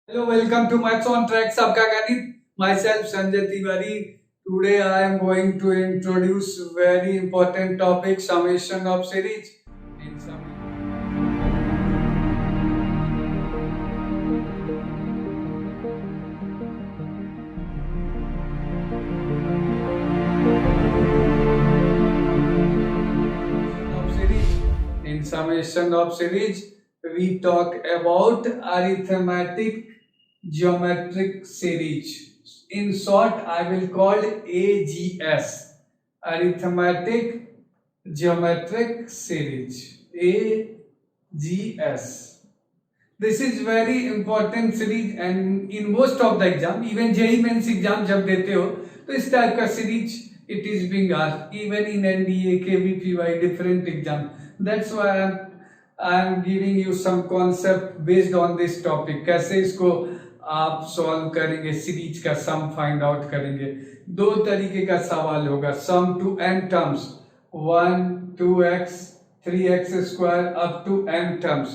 Hello, welcome to Maths on Tracks. आपका गणित myself Sanjay Tiwari. Today I am going to introduce very important topic summation of series. In summation of series, we talk about arithmetic geometric series. In short, I will call AGS, arithmetic geometric series, AGS. This is very important series and in most of the exam, even JEE mains exam जब देते हो तो इस type का series it is being asked even in NDA, KVPY, different exam. That's why I am giving you some concept based on this topic. कैसे इसको आप solve करेंगे, सीरीज का सम फाइंड आउट करेंगे. दो तरीके का सवाल होगा. Sum to n terms 1 2x 3x square up to n terms.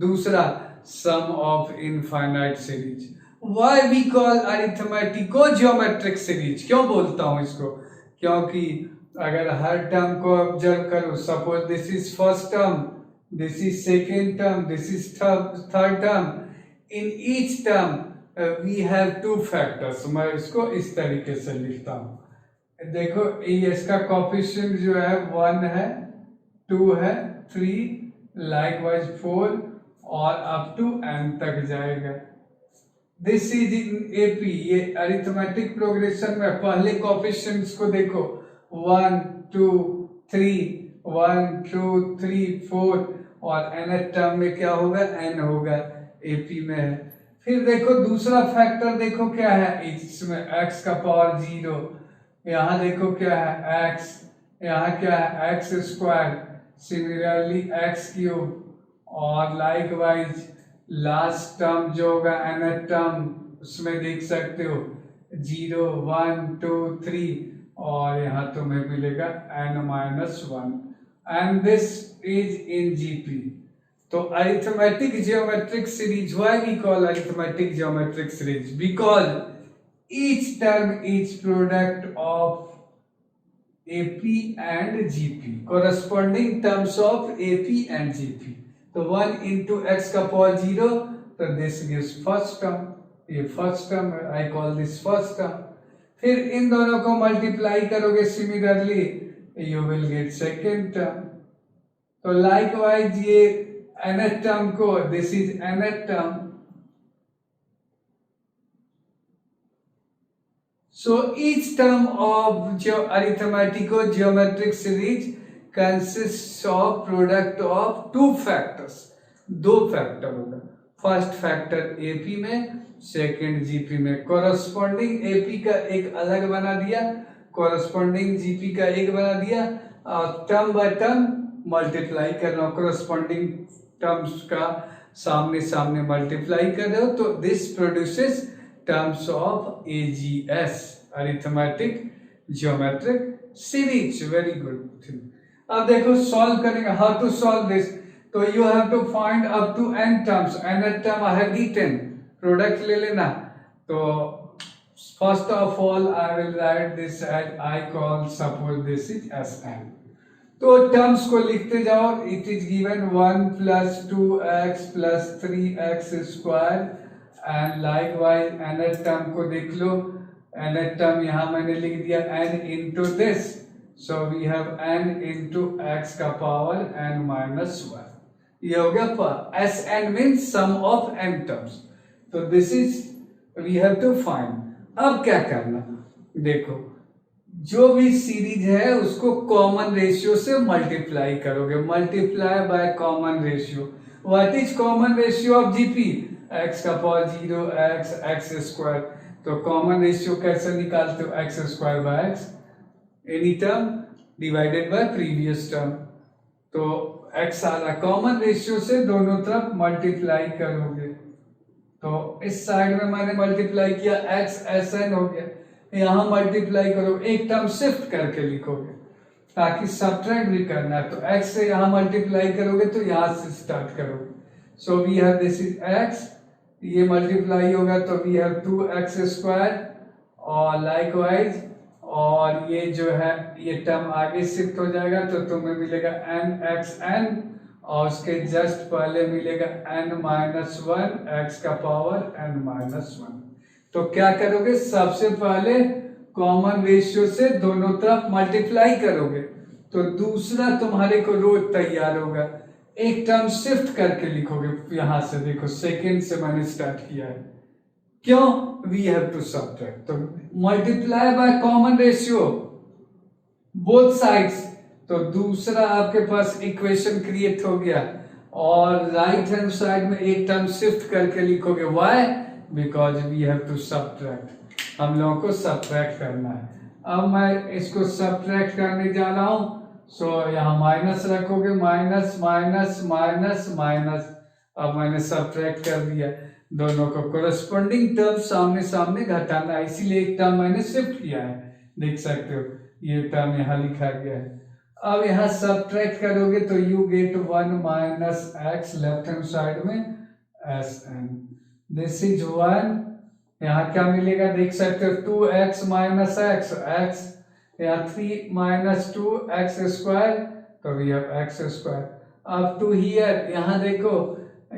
दूसरा sum of infinite series. Why we call arithmetico geometric series? क्यों बोलता हूं इसको? क्योंकि अगर हर टर्म को ऑब्जर्व करो, suppose this is first term, this is second term, this is third term. In each term we have two factors. मैं इसको इस तरीके से लिखता हूं. देखो इसका कोफिशिएंट जो है 1 है, 2 है, 3, लाइकवाइज 4 और अप टू n तक जाएगा. This is in AP. ये अरिथमेटिक प्रोग्रेशन में पहले कोफिशिएंट्स को देखो 1 2 3 1 2 3 4 और nth टर्म में क्या होगा, n होगा. एपी में है. फिर देखो दूसरा फैक्टर देखो क्या है इसमें, x का पावर 0. यहाँ देखो क्या है x, यहाँ क्या है x square, similarly x cube और लाइकवाइज लास्ट टर्म जो होगा nth टर्म उसमें देख सकते हो 0 1 2 3 और यहाँ तुम्हें मिलेगा n-1 and this is in GP. तो arithmetic geometric series, why we call arithmetic geometric series? Because each term is product of AP and GP, corresponding terms of AP and GP. तो 1 into x का power 0, तो this gives first term. ये first term, I call this first term. फिर इन दोनों को multiply करोगे similarly, you will gate second term. तो likewise ये nth टर्म को, this is nth term. So each term of arithmetico geometric series consists of product of two factors. दो factor होगा. First factor AP में, second GP में. Corresponding AP का एक अलग बना दिया, कॉरस्पॉन्डिंग जीपी का एक बना दिया. टर्म बाय टर्म मल्टीप्लाई कर रहा हूँ. कॉरस्पॉन्डिंग टर्म्स का सामने सामने मल्टीप्लाई कर रहे हो, तो this produces terms of AGS, arithmetic geometric series. Very good thing. अब देखो सॉल्व करेंगे. How to solve this? तो you have to find up to n terms. nth term I have given, product ले लेना. तो first of all I will write this as, I call suppose this is Sn. तो terms को लिखते जाओ. It is given 1 + 2x + 3x square and likewise nth term को देख लो. nth term यहाँ मैंने लिख दिया n into this, so we have n into x का पावर n-1. ये हो गया पर Sn means sum of n terms. तो this is we have to find. अब क्या करना, देखो जो भी सीरीज है उसको कॉमन रेशियो से मल्टीप्लाई करोगे. Multiply by common ratio. What is common ratio of GP? x का पावर 0 x स्क्वायर. तो कॉमन रेशियो कैसे निकालते हो? x square by x, any term divided by previous term. तो x आ रहा कॉमन रेशियो से, दोनों तरफ मल्टीप्लाई करोगे. तो इस साइड में मैंने मल्टीप्लाई किया, x Sn हो गया. यहाँ मल्टीप्लाई करो, एक टर्म शिफ्ट करके लिखोगे ताकि सब्ट्रैक्ट भी करना है. तो x से यहाँ मल्टीप्लाई करोगे तो यहाँ से स्टार्ट करोगे. So we have this is x ये मल्टीप्लाई होगा तो वी हैव 2x² और लाइकवाइज, और ये जो है ये टर्म आगे शिफ्ट हो जाएगा तो तुम्हें मिलेगा nxn, और उसके जस्ट पहले मिलेगा n-1 x का पावर n-1। तो क्या करोगे, सबसे पहले कॉमन रेशियो से दोनों तरफ मल्टीप्लाई करोगे तो दूसरा तुम्हारे को रो तैयार होगा। एक टर्म शिफ्ट करके लिखोगे, यहां से देखो सेकेंड से मैंने स्टार्ट किया है, क्यों, वी हैव टू सब्ट्रैक्ट, तो multiply by common ratio both sides, तो दूसरा आपके पास इक्वेशन क्रिएट हो गया। और राइट हैंड साइड में एक टर्म शिफ्ट करके लिखोगे, why, because we have to subtract, हम लोगों को सब्ट्रैक्ट करना है। अब मैं इसको सब्ट्रैक्ट करने जा रहा हूं, सो यहाँ माइनस रखोगे, माइनस माइनस माइनस माइनस, अब मैंने सब्ट्रैक्ट कर दिया, दोनों को कोरस्पोंडिंग टर्म सामने सामने घटाना, इसीलिए एक टर्म मैंने शिफ्ट किया है, देख सकते हो ये टर्म यहाँ लिखा गया है। अब यहाँ सब्ट्रैक्ट करोगे तो you get 1 minus x left hand side में Sn, दिस इज 1, यहाँ क्या मिलेगा देख सकते हो 2x माइनस एक्स, एक्स यहाँ 3 माइनस 2x², तो वी हैव x²। अब टू हियर, यहाँ देखो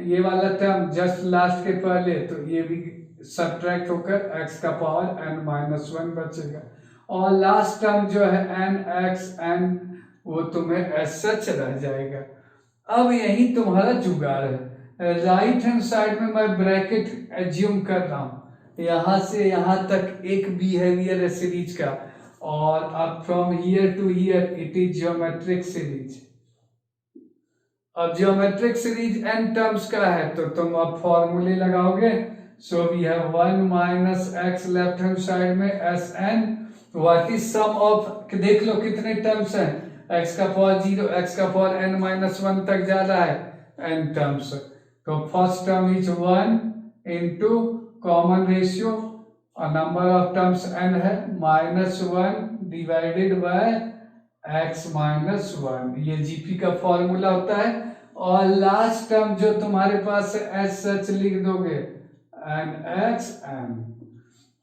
ये वाला टर्म जस्ट लास्ट के पहले, तो ये भी सब्ट्रैक्ट होकर x का पावर n-1 बचेगा, और लास्ट टर्म जो है nxn वो तुम्हें एज सच रह जाएगा। अब यही तुम्हारा जुगाड़ है, राइट हैंड साइड में मैं ब्रैकेट एज्यूम कर रहा हूं, यहां से यहां तक एक बिहेवियर है सीरीज का, और अब from here to here it is geometric series. अब ज्योमेट्रिक सीरीज n टर्म्स का है तो तुम अब फॉर्मूले लगाओगे, so we have 1 minus x left hand side में Sn, what is sum of, देख लो कितने टर्म्स हैं, x का पावर 0, x का पावर n-1 तक जा रहा है, n टर्म्स, तो first term is 1 into common ratio, और नंबर ऑफ टर्म्स n है -1 डिवाइडेड बाय x-1, ये जीपी का फॉर्मूला होता है, और लास्ट टर्म जो तुम्हारे पास है एज सच लिख दोगे nxn।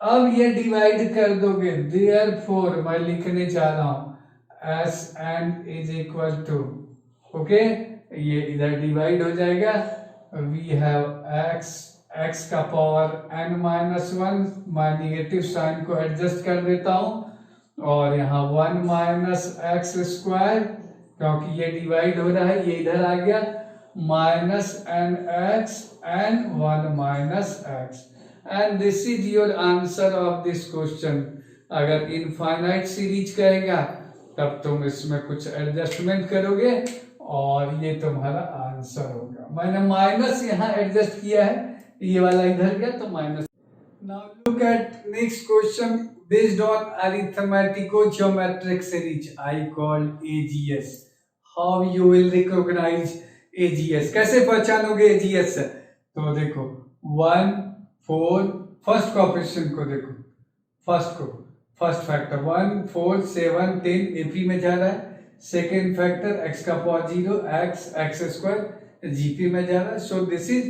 अब ये डिवाइड कर दोगे, देयरफॉर मैं लिखने जा रहा हूं Sn is equal to, okay, ये इधर डिवाइड हो जाएगा, वी हैव x का पावर n-1, मैं निगेटिव साइन को एडजस्ट कर देता हूं, और यहाँ 1 माइनस x², क्योंकि ये डिवाइड हो रहा है ये इधर आ गया, minus nx and 1 minus x, and this is your answer of this question. अगर इनफाइनाइट सीरीज कहेगा तब तुम इसमें कुछ एडजस्टमेंट करोगे और ये तुम्हारा आंसर होगा। मैंने माइनस यहाँ एडजस्ट किया है, ये वाला इधर गया तो minus. Now look at next question based on arithmetico-geometric series I called AGS. How you will recognize AGS? कैसे पहचानोगे AGS? तो देखो 1 4, फर्स्ट कोएफिशिएंट को देखो, फर्स्ट फैक्टर 1 4 7 10 एपी में जा रहा है, सेकेंड फैक्टर x का पावर 0 x² जीपी में जा रहा है, so this is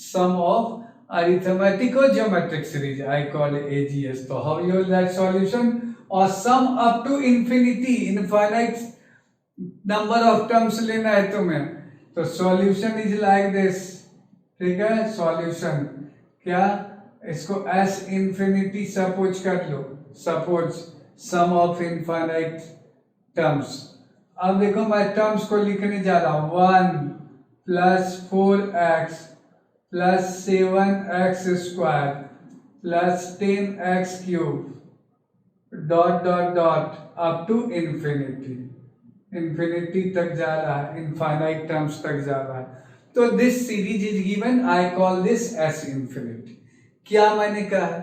sum of arithmetico-geometric series I call AGS. तो how you will write solution, और sum up to infinity, infinite number of terms लेना है तुम्हें, तो solution is like this, ठीक है, solution क्या, इसको s infinity सपोज कर लो, suppose sum of infinite terms। अब देखो मैं टर्म्स को लिखने जा रहा हूं, 1 plus 4x plus 7x² plus 10x³ dot dot dot up to infinity तक जा रहा है, इनफाइनाइट टर्म्स तक जा रहा है। तो this series is given, I call this S infinity. क्या मैंने कहा है,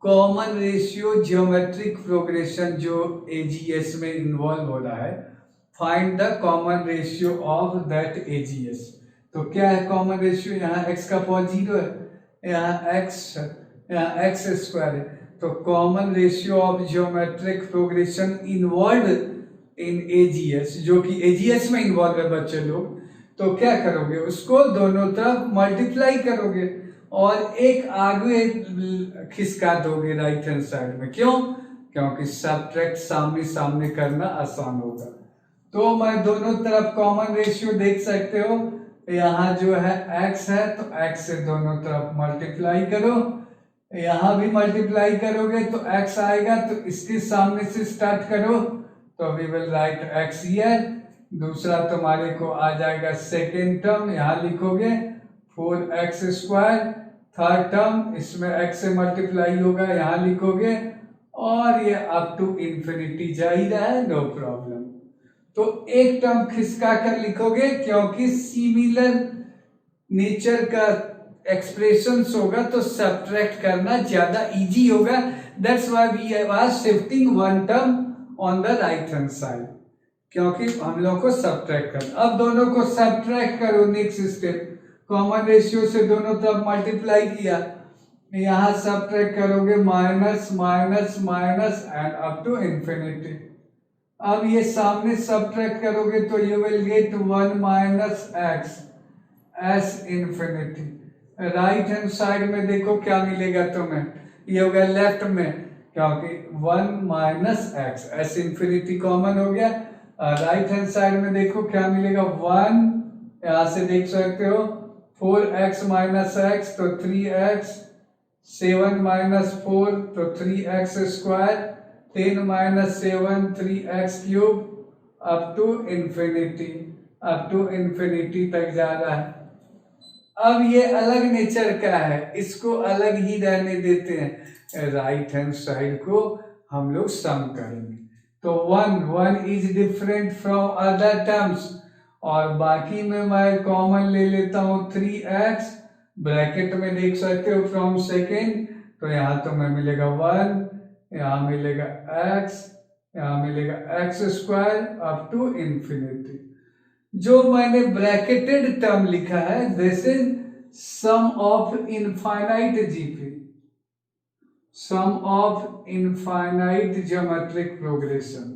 कॉमन रेशियो ज्योमेट्रिक प्रोग्रेशन जो एजीएस में इन्वॉल्व हो रहा है, find the common ratio of that AGS. तो क्या है कॉमन रेशियो, यहाँ x का पावर 0 है, यहाँ x² है, तो common ratio of geometric progression involve in AGS, जो कि एजीएस में इन्वॉल्व है बच्चे लोग, तो क्या करोगे, उसको दोनों तरफ मल्टीप्लाई करोगे, और एक आगे खिसका दोगे राइट हैंड साइड में। क्यों? क्योंकि सब्ट्रैक्ट सामने सामने करना आसान होगा। तो मैं दोनों तरफ कॉमन रेशियो देख सकते हो, यहाँ जो है x है तो x से दोनों तरफ मल्टीप्लाई करो, यहाँ भी मल्टीप्लाई करोगे तो x आएगा, तो इसके सामने से स्टार्ट करो, तो we will write x here. दूसरा तुम्हारे को आ जाएगा सेकेंड टर्म, यहाँ लिखोगे 4x²। थर्ड टर्म इसमें x से मल्टीप्लाई होगा, यहाँ लिखोगे, और ये अप टू इंफिनिटी जा ही रहा है, नो प्रॉब्लम। तो एक टर्म खिसका कर लिखोगे, क्योंकि सिमिलर नेचर का एक्सप्रेशंस होगा तो सब्ट्रैक्ट करना ज्यादा इजी होगा। That's why we are shifting one term on the right hand side, क्योंकि हम लोग को सब्ट्रैक्ट करना। अब दोनों को सब्ट्रैक्ट करो, नेक्स्ट स्टेप कॉमन रेशियो से दोनों तरफ मल्टीप्लाई किया, यहाँ सब्ट्रैक्ट करोगे minus minus minus and up to infinity. अब ये सामने सब्ट्रैक्ट करोगे तो you will get 1 minus x S infinity. Right hand side में देखो क्या मिलेगा तुम्हें, ये होगा लेफ्ट में, क्योंकि 1 minus x S infinity common हो गया। राइट हैंड साइड में देखो क्या मिलेगा, 1, यहां से देख सकते हो 4x माइनस एक्स तो 3x, 7 माइनस 4 तो 3x², 10 minus 7 3x³ up to infinity, up to infinity तक जा रहा है। अब ये अलग नेचर का है, इसको अलग ही रहने देते हैं। राइट हैंड साइड को हम लोग सम करेंगे, तो 1 is different from other terms, और बाकी में मैं कॉमन ले लेता हूँ 3x, ब्रैकेट में देख सकते हो फ्रॉम सेकेंड, तो यहाँ तो मैं मिलेगा 1, यहाँ मिलेगा x, यहाँ मिलेगा x² अप टू इंफिनिटी। जो मैंने ब्रैकेटेड टर्म लिखा है, this is sum of infinite GP, sum of infinite geometric progression.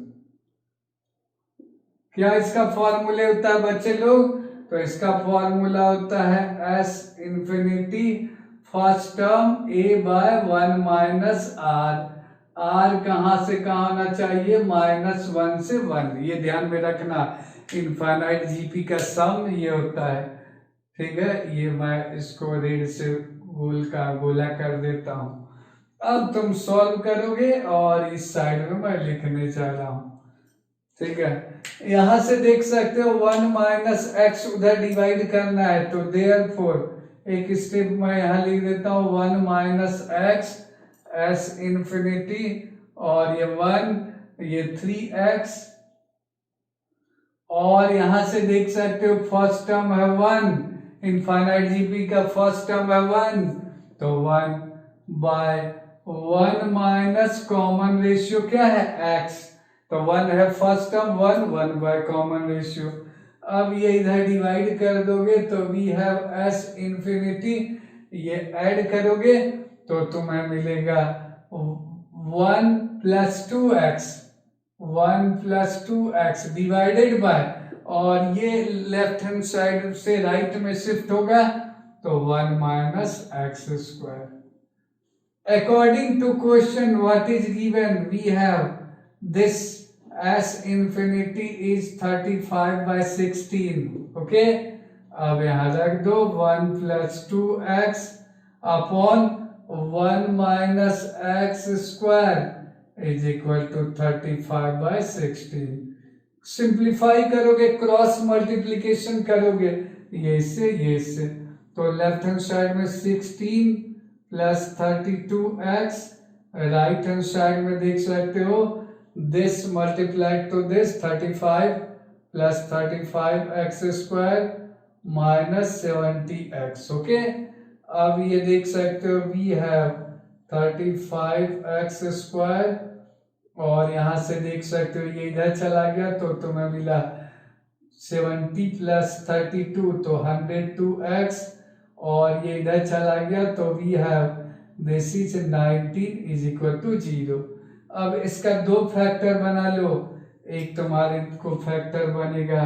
क्या इसका फॉर्मूला होता है बच्चे लोग? तो इसका फॉर्मूला होता है s infinity first term a by 1 minus r। r कहां से कहां आना चाहिए, -1 से 1, ये ध्यान में रखना। इनफाइनाइट जीपी का सम ये होता है, ठीक है। ये मैं इसको रेड से गोला कर देता हूं। अब तुम सॉल्व करोगे और इस साइड में मैं लिखने जा रहा हूं, ठीक है। यहां से देख सकते हो 1 माइनस एक्स उधर डिवाइड करना है, तो देयरफॉर एक स्टेप मैं यहां लिख देता हूं 1 माइनस एक्स एस इंफिनिटी, और ये 1, ये 3x, और यहां से देख सकते हो फर्स्ट टर्म है 1, इनफाइनाइट जीपी का फर्स्ट टर्म है 1, तो 1 बाय 1 माइनस कॉमन रेशियो क्या है x, तो 1 है first term, 1 bye common ratio. अब ये इधर डिवाइड कर दोगे तो वी हैव s इंफिनिटी, ये ऐड करोगे तो तुम्हें मिलेगा 1 plus 2x, 1 plus 2x divided by, और ये लेफ्ट हैंड साइड से राइट में शिफ्ट होगा तो 1 minus x²। According to question what is given, we have this s infinity is 35/16, okay। अब यहाँ रख दो 1 plus 2x upon 1 minus x² is equal to 35/16। Simplify करोगे, क्रॉस मल्टीप्लीकेशन करोगे, ये से, तो लेफ्ट हैंड साइड में 16 plus 32x, right hand side में देख सकते हो this multiplied to this 35 plus 35x² minus 70x, okay. अब ये देख सकते हो वी हैव 35x², और यहां से देख सकते हो ये इधर चला गया तो तुम्हें मिला 70 प्लस 32 तो 102x, और ये इधर चला गया तो we have this is 19 is equal to 0। अब इसका दो फैक्टर बना लो, एक तुम्हारे को फैक्टर बनेगा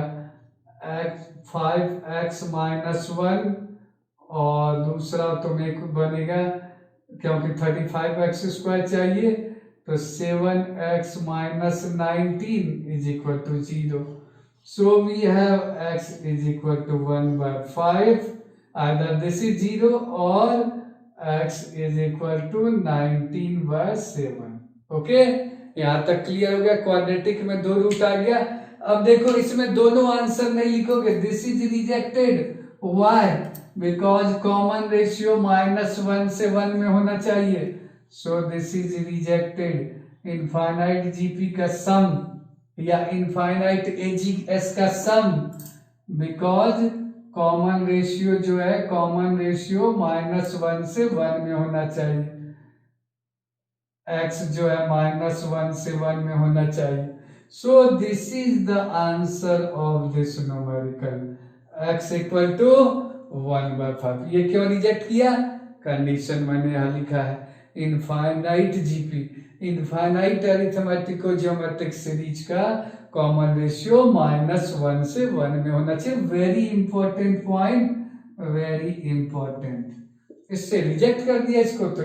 5x माइनस 1, और दूसरा तुम्हें बनेगा, क्योंकि 35x² चाहिए, तो 7x minus 19 is equal to 0. So we have x is equal to 1/5. Either this is 0 or x is equal to 19/7. Okay, यहाँ तक क्लियर हो गया। क्वाड्रेटिक में 2 रूट आ गया। अब देखो इसमें दोनों आंसर नहीं लिखोगे, this is rejected. Why? Because common ratio -1 से 1 में होना चाहिए, so this is rejected. Infinite GP का सम या इनफाइनाइट एजीएस का सम, बिकॉज कॉमन रेशियो जो है, कॉमन रेशियो -1 से 1 में होना चाहिए, x जो है -1 से 1 में होना चाहिए। So this is the answer of this numerical, x equal to 1/5। ये क्यों रिजेक्ट किया? कंडीशन मैंने यहाँ लिखा है, infinite GP, infinite arithmetico geometric series का कॉमन रेशियो -1 से 1 में होना चाहिए। Very important point, very important. इससे रिजेक्ट कर दिया इसको, तो